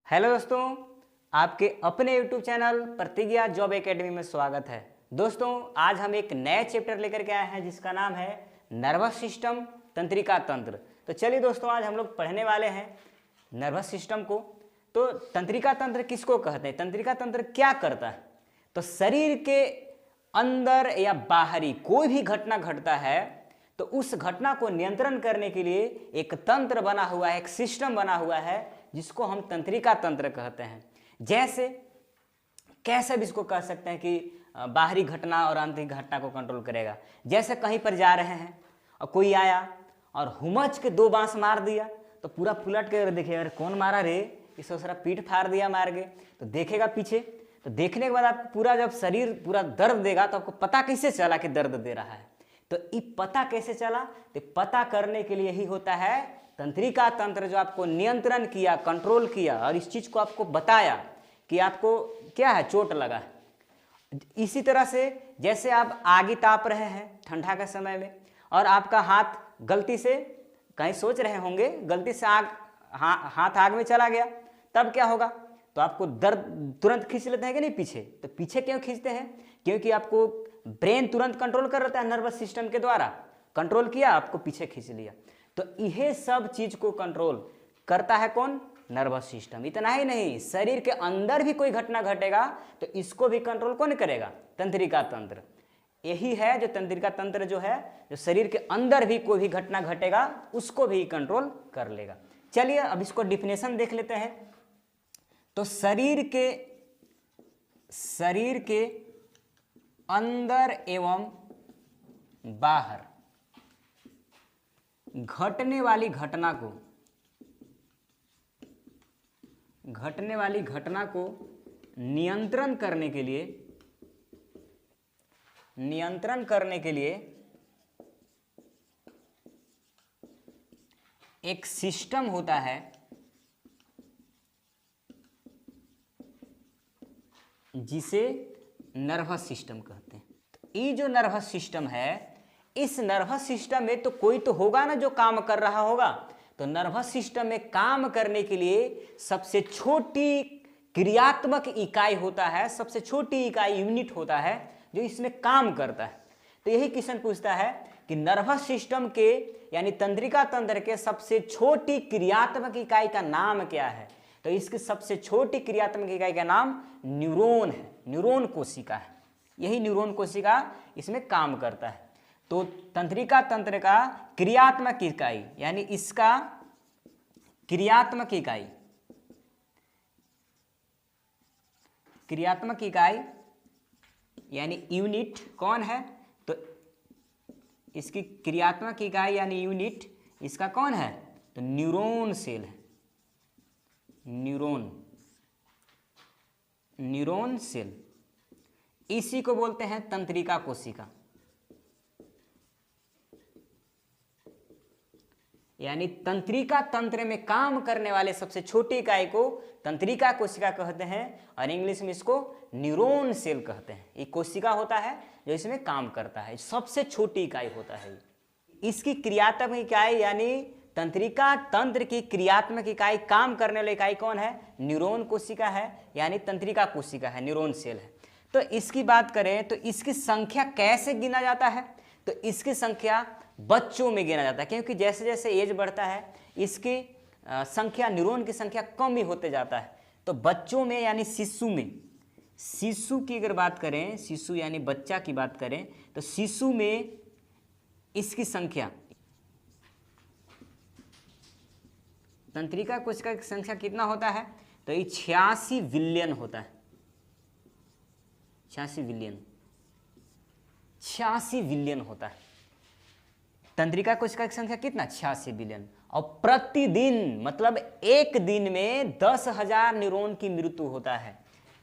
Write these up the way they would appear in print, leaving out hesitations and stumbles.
Hello दोस्तों, आपके अपने YouTube चैनल प्रतिज्ञा जॉब एकेडमी में स्वागत है। दोस्तों, आज हम एक नए चैप्टर लेकर के आए हैं जिसका नाम है नर्वस सिस्टम तंत्रिका तंत्र। तो चलिए दोस्तों, आज हम लोग पढ़ने वाले हैं नर्वस सिस्टम को। तो तंत्रिका तंत्र किसको कहते हैं, तंत्रिका तंत्र क्या करता है? तो शरीर के अंदर या बाहरी कोई भी घटना घटता है तो उस घटना को नियंत्रण करने के लिए एक तंत्र बना हुआ है, एक सिस्टम बना हुआ है जिसको हम तंत्रिका तंत्र कहते हैं। जैसे कैसे भी इसको कह सकते हैं कि बाहरी घटना और आंतरिक घटना को कंट्रोल करेगा। जैसे कहीं पर जा रहे हैं और कोई आया और हुमच के 2 बांस मार दिया तो पूरा पलट के देखिए, अरे कौन मारा रे, इसको सारा पीठ फाड़ दिया मार के। तो देखेगा पीछे, तो देखने के बाद आपको पूरा जब शरीर पूरा दर्द देगा तो आपको पता कैसे चला कि दर्द दे रहा है। तो ये पता कैसे चला? तो पता करने के लिए ही होता है तंत्रिका तंत्र, जो आपको नियंत्रण किया, कंट्रोल किया और इस चीज को आपको बताया कि आपको क्या है, चोट लगा है। इसी तरह से जैसे आप आग ताप रहे हैं ठंडा के समय में और आपका हाथ गलती से, कहीं सोच रहे होंगे, गलती से हाथ आग में चला गया, तब क्या होगा? तो आपको दर्द तुरंत खींच लेते हैं कि नहीं पीछे। तो पीछे क्यों खींचते हैं? क्योंकि आपको ब्रेन तुरंत कंट्रोल कर लेता है, नर्वस सिस्टम के द्वारा कंट्रोल किया, आपको पीछे खींच लिया। तो यह सब चीज को कंट्रोल करता है कौन? Nervous system. इतना ही नहीं, शरीर के अंदर भी कोई घटना घटेगा तो इसको भी कंट्रोल कौन करेगा? तंत्रिका तंत्र। यही है जो तंत्रिका तंत्र जो है, जो शरीर के अंदर भी कोई भी घटना घटेगा उसको भी कंट्रोल कर लेगा। चलिए अब इसको डिफिनेशन देख लेते हैं। तो शरीर के अंदर एवं बाहर घटने वाली घटना को नियंत्रण करने के लिए एक सिस्टम होता है जिसे नर्वस सिस्टम कहते हैं। तो ये जो नर्वस सिस्टम है, इस नर्वस सिस्टम में तो कोई तो होगा ना जो काम कर रहा होगा। तो नर्वस सिस्टम में काम करने के लिए सबसे छोटी क्रियात्मक इकाई होता है, सबसे छोटी इकाई यूनिट होता है जो इसमें काम करता है। तो यही क्वेश्चन पूछता है कि नर्वस सिस्टम के यानी तंत्रिका तंत्र के सबसे छोटी क्रियात्मक इकाई का नाम क्या है? तो इसकी सबसे छोटी क्रियात्मक इकाई का नाम न्यूरॉन है, न्यूरॉन कोशिका है। यही न्यूरॉन कोशिका इसमें काम करता है। तो तंत्रिका तंत्र का क्रियात्मक इकाई यानी इसका क्रियात्मक इकाई यानी यूनिट कौन है? तो इसकी क्रियात्मक इकाई यानी यूनिट इसका कौन है? तो न्यूरॉन सेल है, न्यूरॉन सेल। इसी को बोलते हैं तंत्रिका कोशिका। यानी तंत्रिका तंत्र में काम करने वाले सबसे छोटी इकाई को तंत्रिका कोशिका कहते हैं और इंग्लिश में इसको न्यूरॉन सेल कहते हैं। ये कोशिका होता है जो इसमें काम करता है, सबसे छोटी इकाई होता है। इसकी क्रियात्मक इकाई यानी तंत्रिका तंत्र की क्रियात्मक इकाई, काम करने वाली इकाई कौन है? न्यूरॉन कोशिका है, यानी तंत्रिका कोशिका है, न्यूरॉन सेल है। तो इसकी बात करें तो इसकी संख्या कैसे गिना जाता है? तो इसकी संख्या बच्चों में गिना जाता है, क्योंकि जैसे जैसे एज बढ़ता है इसकी संख्या, न्यूरॉन की संख्या कम ही होते जाता है। तो बच्चों में यानी शिशु की अगर बात करें, शिशु यानी बच्चा की बात करें, तो शिशु में इसकी संख्या, तंत्रिका कोशिका की संख्या कितना होता है? तो ये 86 बिलियन होता है, 86 बिलियन होता है। तंत्रिका कोशिका की संख्या कितना? 86 बिलियन। और प्रतिदिन मतलब एक दिन में 10,000 न्यूरॉन की मृत्यु होता है।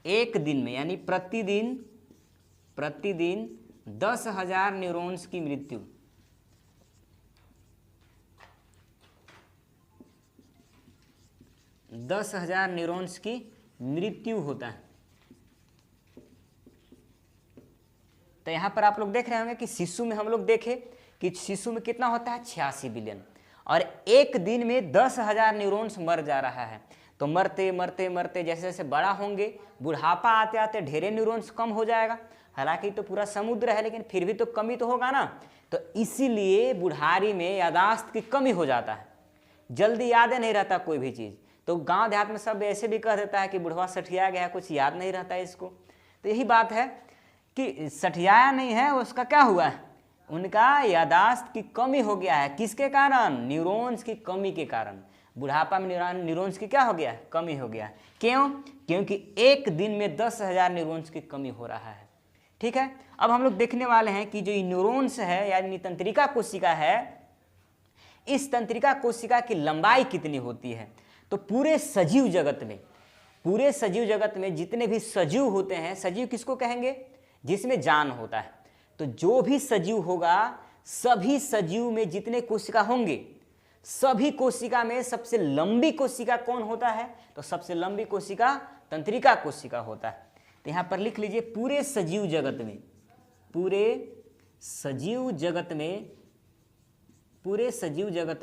एक दिन में यानी प्रतिदिन 10,000 न्यूरॉन्स की मृत्यु। दस 10,000 न्यूरॉन्स की मृत्यु होता है। तो यहां पर आप लोग देख रहे होंगे कि शिशु में हम लोग देखे कि शिशु में कितना होता है? 86 बिलियन। और एक दिन में 10,000 न्यूरॉन्स मर जा रहा है। तो मरते मरते मरते जैसे जैसे बड़ा होंगे, बुढ़ापा आते आते ढेरे न्यूरॉन्स कम हो जाएगा। हालांकि तो पूरा समुद्र है, लेकिन फिर भी तो कमी तो होगा ना। तो इसीलिए बुढ़ारी में यादाश्त की कमी हो जाता है, जल्दी याद नहीं रहता कोई भी चीज़। तो गांव देहात में सब ऐसे भी कह देता है कि बुढ़वा सठिया गया, कुछ याद नहीं रहता है इसको। तो यही बात है कि सठियाया नहीं है, उसका क्या हुआ है, उनका यादाश्त की कमी हो गया है। किसके कारण? न्यूरॉन्स की कमी के कारण। बुढ़ापा में न्यूरॉन्स की क्या हो गया है? कमी हो गया है। क्यों? क्योंकि एक दिन में 10,000 न्यूरॉन्स की कमी हो रहा है। ठीक है, अब हम लोग देखने वाले हैं कि जो न्यूरॉन्स है यानी तंत्रिका कोशिका है, इस तंत्रिका कोशिका की लंबाई कितनी होती है। तो पूरे सजीव जगत में जितने भी सजीव होते हैं, सजीव किसको कहेंगे? जिसमें जान होता है। तो जो भी सजीव होगा, सभी सजीव में जितने कोशिका होंगे, सभी कोशिका में सबसे लंबी कोशिका कौन होता है? तो सबसे लंबी कोशिका तंत्रिका कोशिका होता है। तो यहां पर लिख लीजिए, पूरे सजीव जगत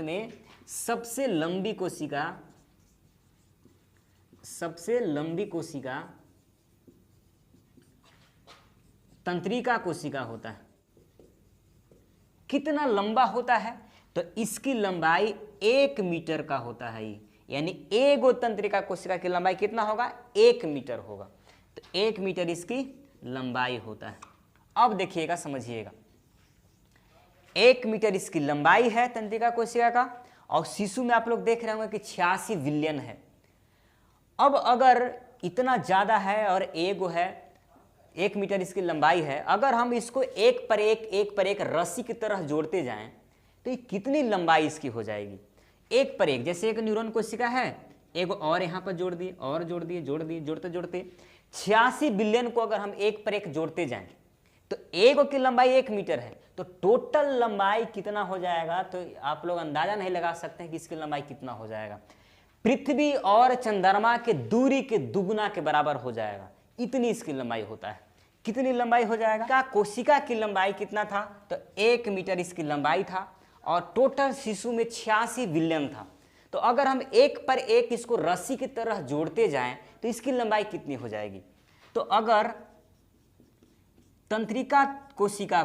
में सबसे लंबी कोशिका तंत्रिका कोशिका होता है। कितना लंबा होता है? तो इसकी लंबाई 1 मीटर का होता है। यानी एगो तंत्रिका कोशिका की लंबाई कितना होगा? 1 मीटर होगा। तो 1 मीटर इसकी लंबाई होता है। अब देखिएगा, समझिएगा, 1 मीटर इसकी लंबाई है तंत्रिका कोशिका का, और शिशु में आप लोग देख रहे होंगे कि 86 विलियन है। अब अगर इतना ज़्यादा है और एगो है, 1 मीटर इसकी लंबाई है, अगर हम इसको एक पर एक रस्सी की तरह जोड़ते जाएं तो ये कितनी लंबाई इसकी हो जाएगी? एक पर एक, जैसे एक न्यूरॉन कोशिका है, एक और यहाँ पर जोड़ दिए और जोड़ दिए, जोड़ते जोड़ते 86 बिलियन को अगर हम एक पर एक जोड़ते जाएं तो एक की लंबाई 1 मीटर है। तो टोटल लंबाई कितना हो जाएगा? तो आप लोग अंदाजा नहीं लगा सकते हैं कि इसकी लंबाई कितना हो जाएगा। पृथ्वी और चंद्रमा के दूरी के दुगुना के बराबर हो जाएगा, इतनी इसकी लंबाई होता है। कितनी लंबाई हो जाएगा? कोशिका की लंबाई कितना था? तो 1 मीटर इसकी लंबाई था, और टोटल शिशु में 86 बिलियन था। तो अगर हम एक पर एक इसको रस्सी की तरह जोड़ते जाएं तो इसकी लंबाई कितनी हो जाएगी? तो अगर तंत्रिका कोशिका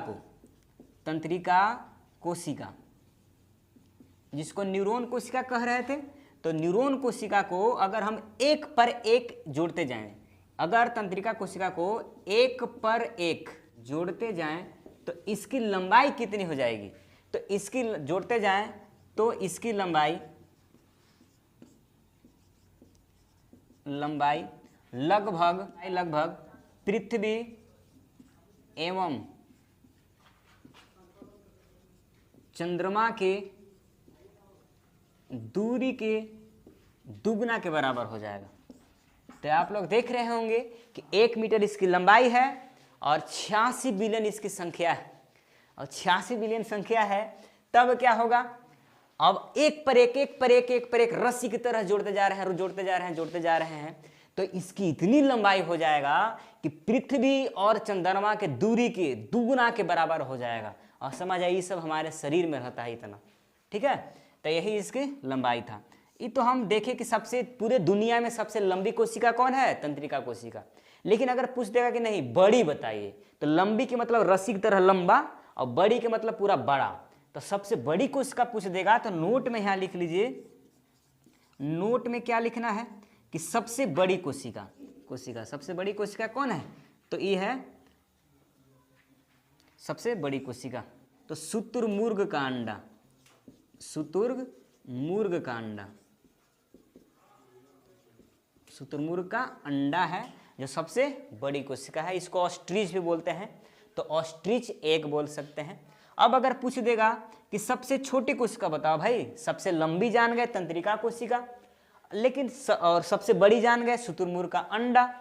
जिसको न्यूरॉन कोशिका कह रहे थे, तो न्यूरॉन कोशिका को अगर हम एक पर एक जोड़ते जाएं, अगर तंत्रिका कोशिका को एक पर एक जोड़ते जाएं तो इसकी लंबाई कितनी हो जाएगी? तो इसकी जोड़ते जाएं तो इसकी लंबाई लगभग पृथ्वी एवं चंद्रमा के दूरी के दुगना के बराबर हो जाएगा। तो आप लोग देख रहे होंगे कि 1 मीटर इसकी लंबाई है और 86 बिलियन इसकी संख्या है, और 86 बिलियन संख्या है, तब क्या होगा? अब एक पर एक रस्सी की तरह जोड़ते जा रहे हैं, तो इसकी इतनी लंबाई हो जाएगा कि पृथ्वी और चंद्रमा के दूरी के दुगुना के बराबर हो जाएगा। और समझ आइए, सब हमारे शरीर में रहता है इतना। ठीक है, तो यही इसकी लंबाई था। ये तो हम देखें कि सबसे पूरे दुनिया में सबसे लंबी कोशिका कौन है? तंत्रिका कोशिका। लेकिन अगर पूछ देगा कि नहीं बड़ी बताइए, तो लंबी के मतलब रस्सी की तरह लंबा, और बड़ी के मतलब पूरा बड़ा। तो सबसे बड़ी कोशिका पूछ देगा तो नोट में यहाँ लिख लीजिए, नोट में क्या लिखना है कि सबसे बड़ी कोशिका सबसे बड़ी कोशिका कौन है? तो ये है सबसे बड़ी कोशिका। तो शुतुरमुर्ग का अंडा, शुतुरमुर्ग का अंडा है जो सबसे बड़ी कोशिका है। इसको ऑस्ट्रिच भी बोलते हैं, तो ऑस्ट्रिच एग बोल सकते हैं। अब अगर पूछ देगा कि सबसे छोटी कोशिका बताओ भाई, सबसे लंबी जान गए तंत्रिका कोशिका, लेकिन और सबसे बड़ी जान गए शुतुरमुर्ग का अंडा,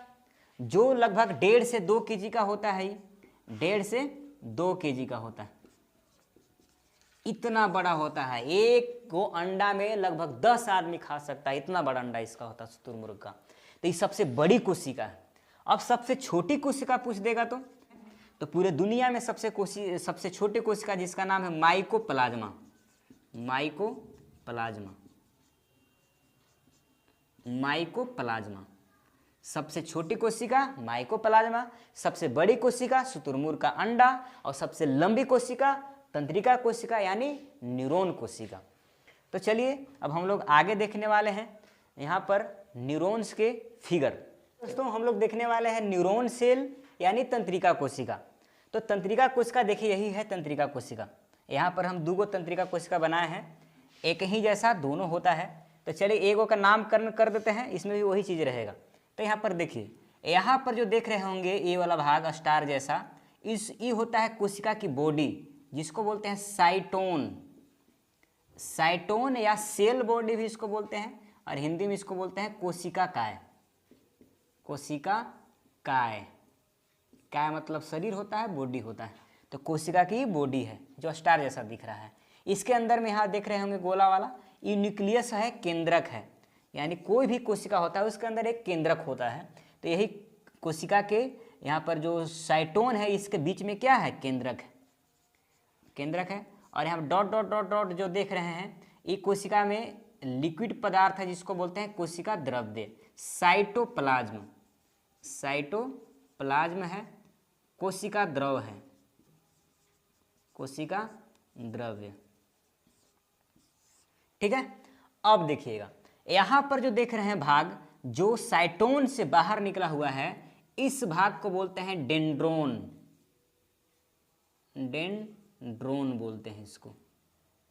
जो लगभग 1.5 से 2 केजी का होता है। 1.5 से 2 केजी का होता है, इतना बड़ा होता है। एक को अंडा में लगभग 10 आदमी खा सकता है, इतना बड़ा अंडा इसका होता है शुतुरमुर्ग का। तो ये सबसे बड़ी कोशिका है। अब सबसे छोटी कोशिका पूछ देगा तो पूरे दुनिया में सबसे छोटी कोशिका जिसका नाम है माइकोप्लाज्मा। माइकोप्लाज्मा। सबसे छोटी कोशिका माइकोप्लाज्मा, सबसे बड़ी कोशिका शुतुरमुर्ग का अंडा, और सबसे लंबी कोशिका तंत्रिका कोशिका यानी न्यूरॉन कोशिका। तो चलिए अब हम लोग आगे देखने वाले हैं यहाँ पर न्यूरॉन्स के फिगर। दोस्तों हम लोग देखने वाले हैं न्यूरॉन सेल यानी तंत्रिका कोशिका। तो तंत्रिका कोशिका देखिए, यही है तंत्रिका कोशिका। यहाँ पर हम दो तंत्रिका कोशिका बनाए हैं, एक ही जैसा दोनों होता है। तो चलिए एगो का नामकरण कर देते हैं, इसमें भी वही चीज़ रहेगा। तो यहाँ पर देखिए, यहाँ पर जो देख रहे होंगे ये वाला भाग स्टार जैसा, ये होता है कोशिका की बॉडी, जिसको बोलते हैं साइटोन। साइटोन या सेल बॉडी भी इसको बोलते हैं, और हिंदी में इसको बोलते हैं कोशिका काय। कोशिका काय, काय मतलब शरीर होता है, बॉडी होता है। तो कोशिका की बॉडी है जो स्टार जैसा दिख रहा है। इसके अंदर में यहाँ देख रहे होंगे गोला वाला, ये न्यूक्लियस है, केंद्रक है। यानी कोई भी कोशिका होता है उसके अंदर एक केंद्रक होता है। तो यही कोशिका के यहाँ पर जो साइटोन है इसके बीच में क्या है, केंद्रक है, केंद्रक है। और यहाँ डॉट डॉट डॉट डॉट जो देख रहे हैं, ये कोशिका में लिक्विड पदार्थ है जिसको बोलते हैं कोशिका द्रव्य, साइटोप्लाज्म। साइटोप्लाज्म है, कोशिका द्रव है, कोशिका द्रव्य। ठीक है। अब देखिएगा यहाँ पर जो देख रहे हैं भाग जो साइटोन से बाहर निकला हुआ है, इस भाग को बोलते हैं डेंड्रोन। डेंड्रोन बोलते हैं इसको,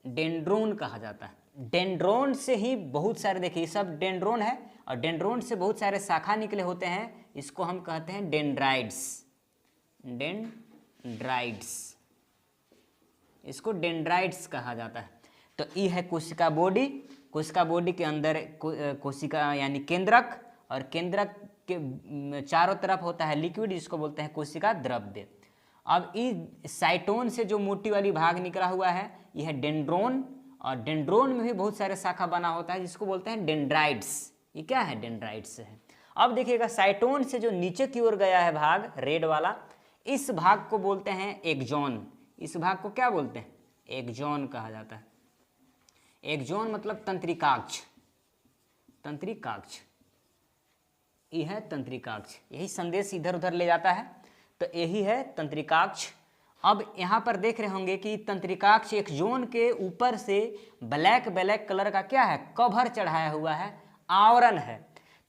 डेंड्रोन कहा जाता है। डेंड्रोन से ही बहुत सारे, देखिए सब डेंड्रोन है, और डेंड्रोन से बहुत सारे शाखा निकले होते हैं, इसको हम कहते हैं डेंड्राइड्स। डेंड्राइड्स, इसको डेंड्राइड्स कहा जाता है। तो ये है कोशिका बॉडी। कोशिका बॉडी के अंदर कोशिका यानी केंद्रक, और केंद्रक के चारों तरफ होता है लिक्विड, जिसको बोलते हैं कोशिका द्रव्य। अब इस साइटोन से जो मोटी वाली भाग निकला हुआ है यह है डेंड्रोन, और डेंड्रोन में भी बहुत सारे शाखा बना होता है जिसको बोलते हैं डेंड्राइड्स। ये क्या है, डेंड्राइड्स है। अब देखिएगा साइटोन से जो नीचे की ओर गया है भाग रेड वाला, इस भाग को बोलते हैं एक्सॉन। इस भाग को क्या बोलते हैं, एक्सॉन कहा जाता है। एक्सॉन मतलब तंत्रिकाक्ष, तंत्रिकाक्ष, यह है तंत्रिकाक्ष। यही संदेश इधर उधर ले जाता है, तो यही है तंत्रिकाक्ष। अब यहाँ पर देख रहे होंगे कि तंत्रिकाक्ष एक्सॉन के ऊपर से ब्लैक ब्लैक कलर का क्या है, कवर चढ़ाया हुआ है, आवरण है।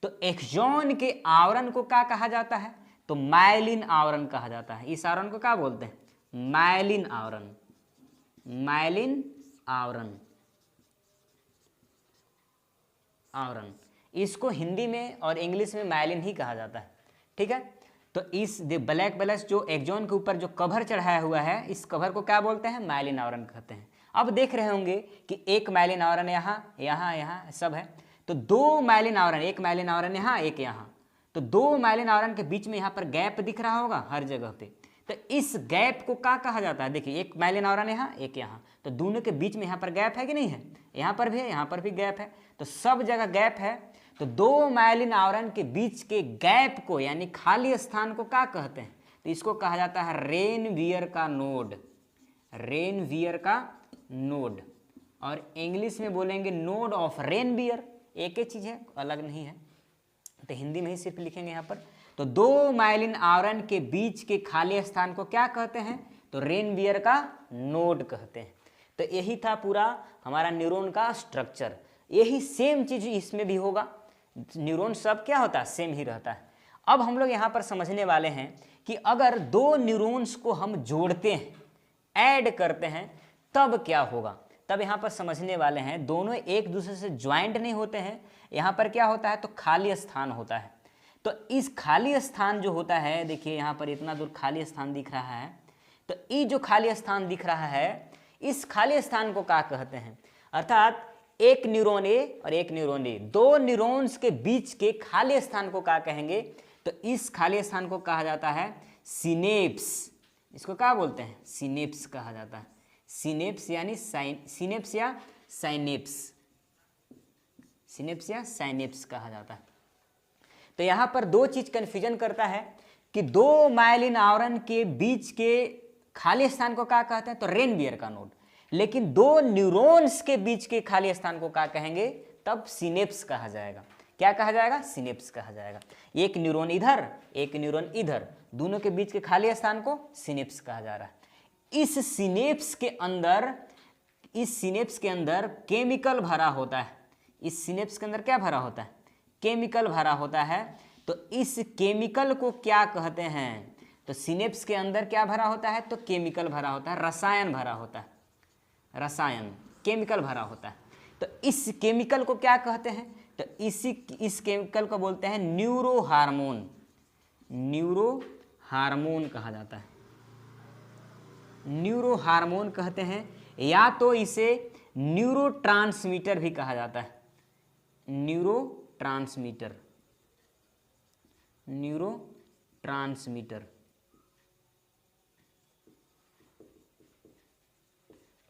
तो एक्सॉन के आवरण को क्या कहा जाता है, तो माइलिन आवरण कहा जाता है। इस आवरण को क्या बोलते हैं, माइलिन आवरण। माइलिन आवरण, आवरण, इसको हिंदी में और इंग्लिश में माइलिन ही कहा जाता है। ठीक है। तो इस ब्लैक ब्लैक जो एक्सॉन के ऊपर जो कवर चढ़ाया हुआ है, इस कवर को क्या बोलते हैं, माइलिन आवरण कहते हैं। अब देख रहे होंगे कि एक माइलिन आवरण यहाँ यहाँ यहाँ सब है, तो दो माइलिन आवरण, एक माइलिन आवरण यहाँ एक यहाँ, तो दो माइलिन आवरण के बीच में यहाँ पर गैप दिख रहा होगा हर जगह पे। तो इस गैप को क्या कहा जाता है, देखिए एक माइलिन आवरण यहाँ एक यहाँ, तो दोनों के बीच में यहाँ पर गैप है कि नहीं है, यहाँ पर भी है, यहाँ पर भी गैप है, तो सब जगह गैप है। तो दो माइलिन आवरण के बीच के गैप को यानी खाली स्थान को क्या कहते हैं, तो इसको कहा जाता है रेनवियर का नोड। रेनवियर का नोड, और इंग्लिश में बोलेंगे नोड ऑफ रेनवियर, एक ही चीज है, अलग नहीं है। तो हिंदी में ही सिर्फ लिखेंगे यहाँ पर। तो दो माइलिन आवरण के बीच के खाली स्थान को क्या कहते हैं, तो रेनवियर का नोड कहते हैं। तो यही था पूरा हमारा न्यूरॉन का स्ट्रक्चर। यही सेम चीज इसमें भी होगा, न्यूरॉन सब क्या होता है, सेम ही रहता है। अब हम लोग यहाँ पर समझने वाले हैं कि अगर दो न्यूरॉन्स को हम जोड़ते हैं, ऐड करते हैं, तब क्या होगा। तब यहाँ पर समझने वाले हैं, दोनों एक दूसरे से ज्वाइंट नहीं होते हैं, यहाँ पर क्या होता है, तो खाली स्थान होता है। तो इस खाली स्थान जो होता है, देखिए यहाँ पर इतना दूर खाली स्थान दिख रहा है, तो ये जो खाली स्थान दिख रहा है, इस खाली स्थान को क्या कहते हैं, अर्थात एक न्यूरॉन ए और एक न्यूरॉन ए, दो न्यूरॉन्स के बीच के खाली स्थान को क्या कहेंगे, तो इस खाली स्थान को कहा जाता है सिनेप्स। इसको क्या बोलते हैं, सिनेप्स कहा जाता है। सिनेप्स यानी सिनेप्स या साइनेप्स, सिनेप्स या साइनेप्स कहा जाता है। तो यहाँ पर दो चीज कंफ्यूजन करता है कि दो माइलिन आवरण के बीच के खाली स्थान को क्या कहते हैं, तो रेनवियर का नोड, लेकिन दो न्यूरॉन्स के बीच के खाली स्थान को क्या कहेंगे, तब सिनेप्स कहा जाएगा। क्या कहा जाएगा? सिनेप्स कहा जाएगा। एक न्यूरॉन इधर, एक न्यूरॉन इधर, दोनों के बीच के खाली स्थान को सिनेप्स कहा जा रहा है। इस सिनेप्स के अंदर केमिकल भरा होता है। इस सिनेप्स के अंदर क्या भरा होता है? केमिकल भरा होता है। तो इस केमिकल को क्या कहते हैं? तो सिनेप्स के अंदर क्या भरा होता है? तो केमिकल भरा होता है, रसायन भरा होता है, रसायन केमिकल भरा होता है। तो इस केमिकल को क्या कहते हैं? तो इस केमिकल को बोलते हैं न्यूरो हार्मोन। न्यूरो हार्मोन कहा जाता है, न्यूरो हार्मोन कहते हैं, या तो इसे न्यूरो ट्रांसमीटर भी कहा जाता है। Neuro transmitter, neuro transmitter.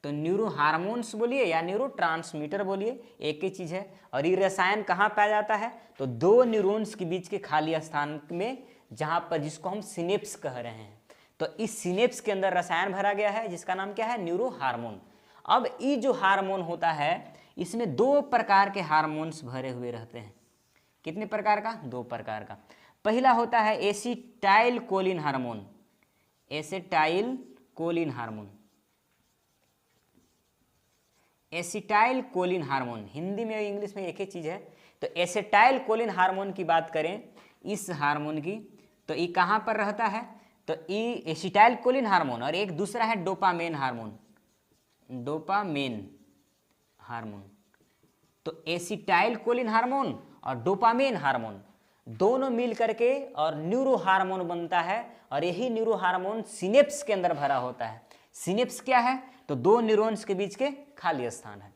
तो न्यूरो हार्मोन्स बोलिए या न्यूरो ट्रांसमीटर बोलिए, एक ही चीज है। और ये रसायन कहाँ पाया जाता है? तो दो न्यूरॉन्स के बीच के खाली स्थान में, जहां पर, जिसको हम सिनेप्स कह रहे हैं। तो इस सिनेप्स के अंदर रसायन भरा गया है जिसका नाम क्या है? Neuro hormone. अब ये जो हार्मोन होता है, इसमें दो प्रकार के हार्मोन्स भरे हुए रहते हैं। कितने प्रकार का? दो प्रकार का। पहला होता है acetyl choline hormone. Acetyl choline hormone, acetyl choline hormone, Hindi में इंग्लिश में एक ही चीज है। तो एसिटाइल कोलिन हार्मोन की बात करें, इस हार्मोन की, तो ये कहाँ पर रहता है? तो ये एसिटाइल कोलिन हार्मोन, और एक दूसरा है डोपामेन हार्मोन। Dopamine hormone. तो एसिटाइल कोलिन हार्मोन और डोपामेन हार्मोन दोनों मिल करके और न्यूरो हार्मोन बनता है, और यही न्यूरो हार्मोन सिनेप्स के अंदर भरा होता है। सिनेप्स क्या है? तो दो न्यूरॉन्स के बीच के खाली स्थान है।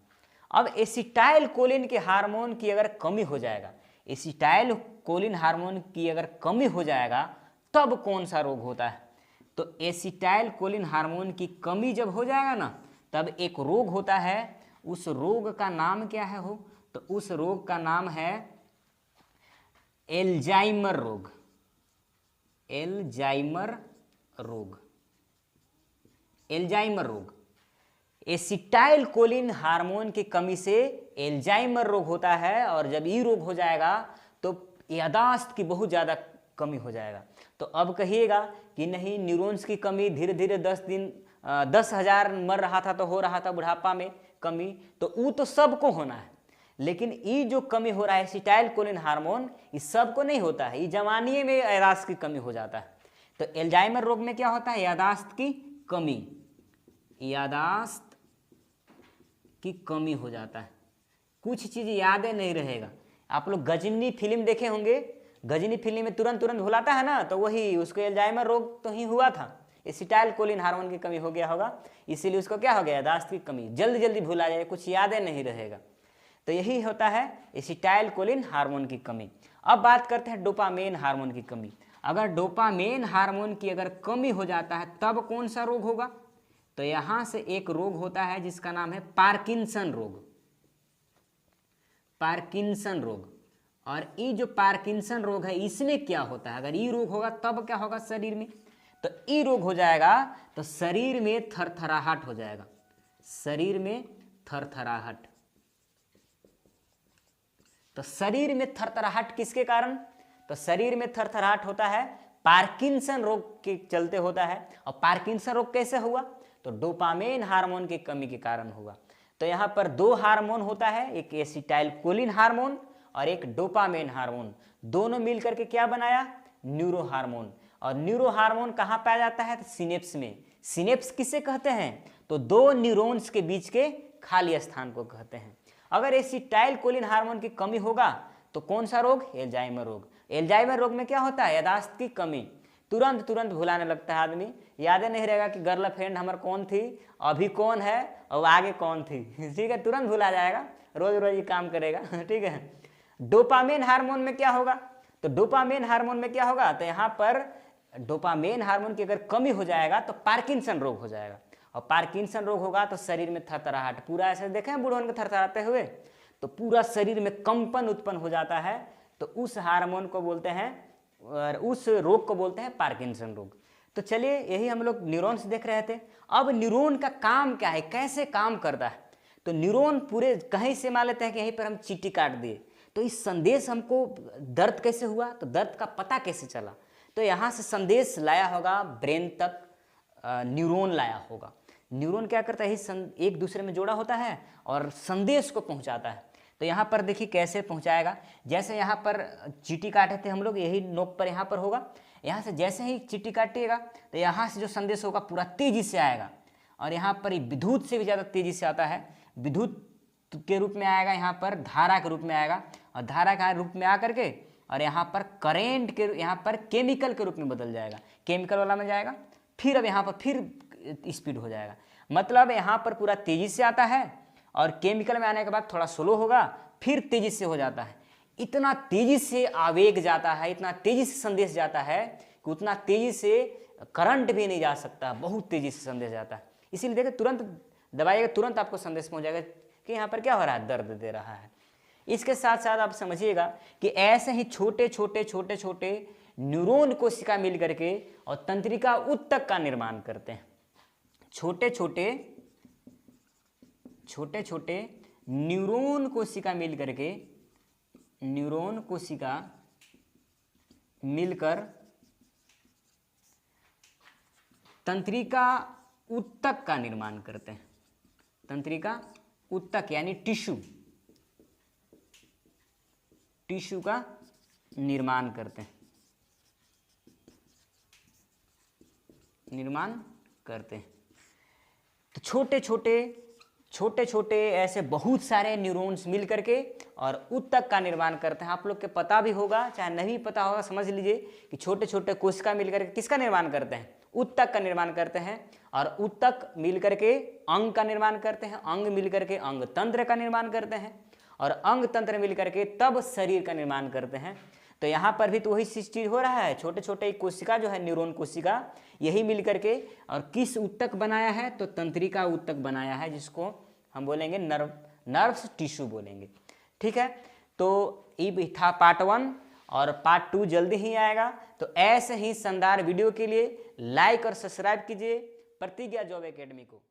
अब एसिटाइल कोलिन के हार्मोन की अगर कमी हो जाएगा, एसिटाइल कोलिन हार्मोन की अगर कमी हो जाएगा, तब कौन सा रोग होता है? तो एसिटाइल कोलिन हार्मोन की कमी जब हो जाएगा ना, तब एक रोग होता है। उस रोग का नाम क्या है हो? तो उस रोग का नाम है एल्जाइमर रोग। एल्जाइमर रोग, एल्जाइमर रोग। एसिटाइल कोलिन हार्मोन की कमी से एल्जाइमर रोग होता है, और जब ये रोग हो जाएगा तो यादाश्त की बहुत ज़्यादा कमी हो जाएगा। तो अब कहिएगा कि नहीं, न्यूरॉन्स की कमी धीरे धीरे 10,000 मर रहा था तो हो रहा था बुढ़ापा में कमी, तो वो तो सबको होना है। लेकिन ये जो कमी हो रहा है एसिटाइल कोलिन हार्मोन, इस सबको नहीं होता है, ये जवानी में यादाश्त की कमी हो जाता है। तो एल्जाइमर रोग में क्या होता है? यादाश्त की कमी, यादाश्त की कमी हो जाता है, कुछ चीज यादें नहीं रहेगा। आप लोग गजनी फिल्म देखे होंगे, गजनी फिल्म में तुरंत भुलाता है ना, तो वही उसको एल्जाइमर रोग तो ही हुआ था, एसिटाइल कोलिन हार्मोन की कमी हो गया होगा, इसीलिए उसको क्या हो गया? यादाश्त की कमी, जल्दी जल्दी भुला जाए, कुछ यादें नहीं रहेगा। तो यही होता है एसिटाइल कोलिन हार्मोन की कमी। अब बात करते हैं डोपामेन हार्मोन की कमी। अगर डोपामेन हार्मोन की अगर कमी हो जाता है, तब कौन सा रोग होगा? तो यहां से एक रोग होता है जिसका नाम है पार्किंसन रोग। पार्किंसन रोग। और ये जो पार्किंसन रोग है, इसमें क्या होता है? अगर ये रोग होगा तब क्या होगा शरीर में? तो ये रोग हो जाएगा तो शरीर में थरथराहट हो जाएगा, शरीर में थरथराहट। तो शरीर में थरथराहट किसके कारण? तो शरीर में थरथराहट होता है पार्किंसन रोग के चलते होता है। और पार्किंसन रोग कैसे हुआ? तो डोपामेन हार्मोन की कमी के कारण हुआ। तो यहाँ पर दो हार्मोन होता है, एक एसिटाइल कोलिन हार्मोन और एक डोपामेन हार्मोन, दोनों मिलकर के क्या बनाया? Neuro hormone. और न्यूरो हार्मोन कहाँ पाया जाता है? तो सिनेप्स में। सिनेप्स किसे कहते हैं? तो दो न्यूरॉन्स के बीच के खाली स्थान को कहते हैं। अगर एसिटाइल कोलिन हार्मोन की कमी होगा तो कौन सा रोग? एल्जाइमर रोग। एल्जाइमर रोग में क्या होता है? यादाश्त की कमी, तुरंत भुलाने लगता है आदमी, यादें नहीं रहेगा कि गर्लफ्रेंड हमार कौन थी, अभी कौन है और आगे कौन थी, ठीक है, तुरंत भुला जाएगा, रोज रोज ये काम करेगा, ठीक है। डोपामेन हार्मोन में क्या होगा? तो डोपामेन हार्मोन में क्या होगा? तो यहाँ पर डोपामेन हार्मोन की अगर कमी हो जाएगा तो पार्किंसन रोग हो जाएगा। और पार्किंसन रोग होगा तो शरीर में थरथराहट, पूरा ऐसे देखे हैं बूढ़ों को थरथराते हुए, तो पूरा शरीर में कंपन उत्पन्न हो जाता है। तो उस हार्मोन को बोलते हैं, और उस रोग को बोलते हैं पार्किंसन रोग। तो चलिए, यही हम लोग न्यूरॉन्स देख रहे थे। अब न्यूरॉन का काम क्या है, कैसे काम करता है? तो न्यूरॉन पूरे कहीं से मान लेते हैं कि यहीं पर हम चींटी काट दिए तो इस संदेश हमको दर्द कैसे हुआ, तो दर्द का पता कैसे चला, तो यहाँ से संदेश लाया होगा ब्रेन तक, न्यूरॉन लाया होगा। न्यूरॉन क्या करता है, एक दूसरे में जोड़ा होता है और संदेश को पहुंचाता है। तो यहाँ पर देखिए कैसे पहुंचाएगा, जैसे यहाँ पर चींटी काटे थे हम लोग, यही नोक पर यहाँ पर होगा, यहाँ से जैसे ही चींटी काटिएगा तो यहाँ से जो संदेश होगा पूरा तेजी से आएगा, और यहाँ पर विद्युत से भी ज़्यादा तेजी से आता है, विद्युत के रूप में आएगा, यहाँ पर धारा के रूप में आएगा, और धारा के रूप में आकर के और यहाँ पर करेंट के, यहाँ पर केमिकल के रूप में बदल जाएगा, केमिकल वाला में जाएगा, फिर अब यहाँ पर फिर स्पीड हो जाएगा। मतलब यहाँ पर पूरा तेजी से आता है और केमिकल में आने के बाद थोड़ा स्लो होगा, फिर तेजी से हो जाता है। इतना तेजी से आवेग जाता है, इतना तेजी से संदेश जाता है कि उतना तेजी से करंट भी नहीं जा सकता, बहुत तेजी से संदेश जाता है। इसीलिए देखिए तुरंत दबाइएगा, तुरंत आपको संदेश पहुंच जाएगा कि यहाँ पर क्या हो रहा है, दर्द दे रहा है। इसके साथ साथ आप समझिएगा कि ऐसे ही छोटे छोटे छोटे छोटे न्यूरॉन कोशिका मिल करके और तंत्रिका ऊतक का निर्माण करते हैं। छोटे छोटे छोटे छोटे न्यूरॉन कोशिका मिल करके, न्यूरॉन कोशिका मिलकर तंत्रिका ऊतक का निर्माण करते हैं। तंत्रिका ऊतक यानी टिश्यू का निर्माण करते हैं, तो छोटे छोटे ऐसे बहुत सारे न्यूरॉन्स मिल करके और ऊतक का निर्माण करते हैं। आप लोग के पता भी होगा चाहे नहीं पता होगा, समझ लीजिए कि छोटे छोटे कोशिका मिल करके किसका निर्माण करते हैं, ऊतक का निर्माण करते हैं, और ऊतक मिल करके अंग का निर्माण करते हैं, अंग मिल करके अंग तंत्र का निर्माण करते हैं, और अंग तंत्र मिल करके तब शरीर का निर्माण करते हैं। तो यहाँ पर भी तो वही चीज हो रहा है, छोटे छोटे कोशिका जो है न्यूरॉन कोशिका, यही मिल करके और किस ऊतक बनाया है, तो तंत्रिका ऊतक बनाया है, जिसको हम बोलेंगे नर्व्स टिश्यू बोलेंगे। ठीक है, तो ये था पार्ट 1 और पार्ट 2 जल्दी ही आएगा। तो ऐसे ही शानदार वीडियो के लिए लाइक और सब्सक्राइब कीजिए प्रतिज्ञा जॉब एकेडमी को।